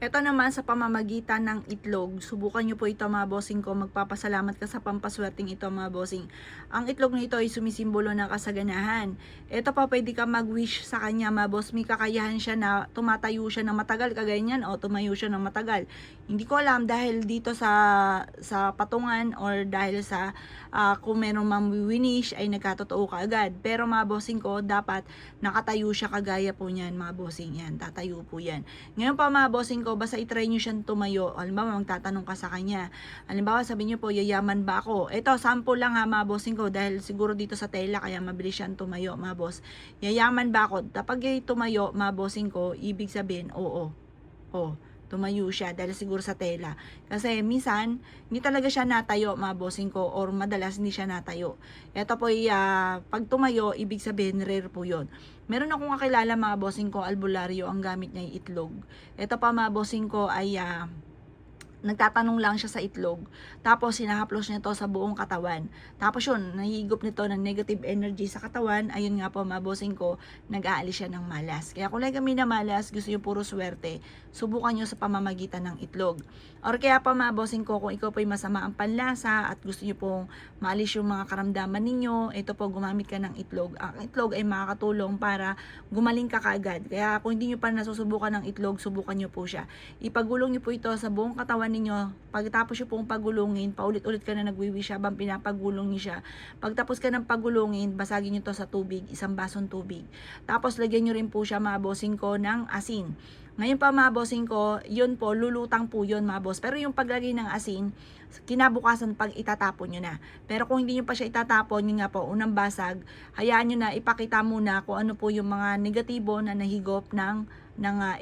Ito naman sa pamamagitan ng itlog, subukan nyo po ito mga bossing ko, magpapasalamat ka sa pampaswerteng ito mga bossing. Ang itlog nito ay sumisimbolo ng kasaganahan. Ito pa pwede ka mag-wish sa kanya mga boss, may kakayahan siya na tumatayo siya ng matagal, kagaya niyan, o tumayo siya ng matagal. Hindi ko alam dahil dito sa patungan or dahil sa kung meron mamwiwinish ay nagkatotoo ka agad. Pero mga bossing ko, dapat nakatayo siya kagaya po niyan mga bossing yan, tatayo po yan. Ngayon pa mga bossing ko, basta itry nyo siyang tumayo. Halimbawa, magtatanong ka sa kanya. Halimbawa, sabi nyo po, yayaman ba ako? Ito, sample lang ha mga bossing ko, dahil siguro dito sa tela, kaya mabilis siyang tumayo mga boss. Yayaman ba ako? Kapag tumayo mga bossing ko, ibig sabihin, oo. Oh, tumayo siya dahil siguro sa tela. Kasi minsan, hindi talaga siya natayo mga bossing ko, or madalas hindi siya natayo. Ito po ay pag tumayo, ibig sabihin rare po yun. Meron akong kakilala mga bossing ko, albularyo, ang gamit niya ay itlog. Ito pa mga bossing ko ay nagtatanong lang siya sa itlog, tapos sinahaplos niya to sa buong katawan. Tapos yun, nahigop nito ng negative energy sa katawan. Ayun nga po mga bossing ko, nag-aalis siya ng malas. Kaya kung kami na malas, gusto niyo puro swerte, subukan niyo sa pamamagitan ng itlog. Or kaya pa mga bossing ko, kung ikaw po'y masama ang panlasa at gusto niyo pong maalis yung mga karamdaman ninyo, ito po, gumamit ka ng itlog. Ang itlog ay makakatulong para gumaling ka kaagad. Kaya kung hindi niyo pa nasusubukan ng itlog, subukan niyo po siya. Ipagulong niyo po ito sa buong katawan ninyo. Pagtapos nyo pong pagulungin, paulit-ulit ka na nagwiwish habang pinapagulong niyo siya. Pagtapos ka ng pagulungin, basagin nyo to sa tubig, isang basong tubig. Tapos lagyan nyo rin po siya mga bossing ko ng asin. Ngayon pa mga bossing ko, yun po, lulutang po yun mga boss. Pero yung paglagay ng asin, kinabukasan pag itatapon nyo na. Pero kung hindi nyo pa siya itatapon, yun nga po, unang basag, hayaan nyo na, ipakita muna kung ano po yung mga negatibo na nahigop ng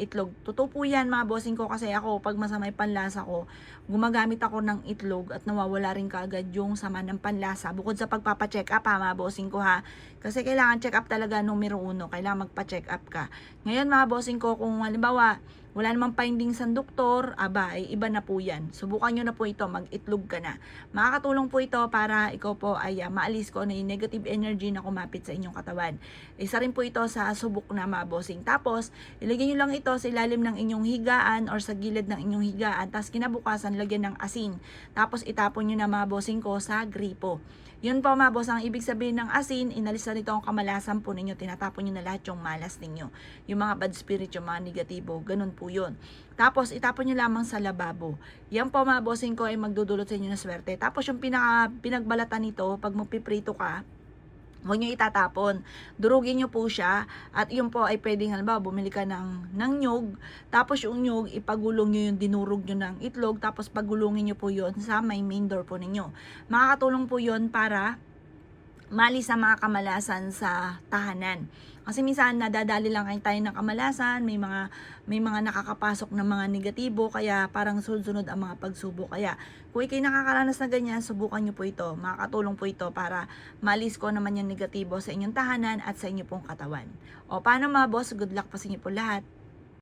itlog. Totoo po yan mga bossing ko, kasi ako pag masama yung panlasa ko, gumagamit ako ng itlog at nawawala rin kaagad yung sama ng panlasa. Bukod sa pagpapacheck up ha mga bossing ko ha, kasi kailangan check up talaga numero 1, kailangan magpa-check up ka. Ngayon mga bossing ko, kung halimbawa wala namang findings sa doktor, aba, ay iba na po yan. Subukan nyo na po ito, mag-itlog ka na. Makakatulong po ito para ikaw po ay maalis ko na yung negative energy na kumapit sa inyong katawan. Isa rin po ito sa subok na mga bossing. Tapos, ilagay nyo lang ito sa ilalim ng inyong higaan or sa gilid ng inyong higaan. Tapos kinabukasan, lagyan ng asin. Tapos itapon nyo na mga bossing ko sa gripo. Yun po mga boss, ang ibig sabihin ng asin, inalis na nito ang kamalasan po ninyo, tinatapon nyo na lahat yung malas ninyo. Yung mga bad spirit, yung mga negatibo, ganun po yun. Tapos itapon nyo lamang sa lababo. Yan po mga bossing ko ay magdudulot sa inyo ng swerte. Tapos yung pinagbalatan nito, pag magpiprito ka, huwag nyo itatapon. Durugin nyo po siya. At yun po ay pwedeng, halimbawa, bumili ka ng nyug. Tapos yung nyug, ipagulong nyo yung dinurog nyo ng itlog. Tapos pagulungin nyo po yun sa may main door po ninyo. Makakatulong po yun para malis sa mga kamalasan sa tahanan. Kasi minsan nadadali lang tayo ng kamalasan, may mga nakakapasok ng mga negatibo, kaya parang sunod-sunod ang mga pagsubok. Kaya kung ikay nakakaranas na ganyan, subukan nyo po ito. Makakatulong po ito para malis ko naman yung negatibo sa inyong tahanan at sa inyong pong katawan. O paano mga boss, good luck pa sa inyo po lahat.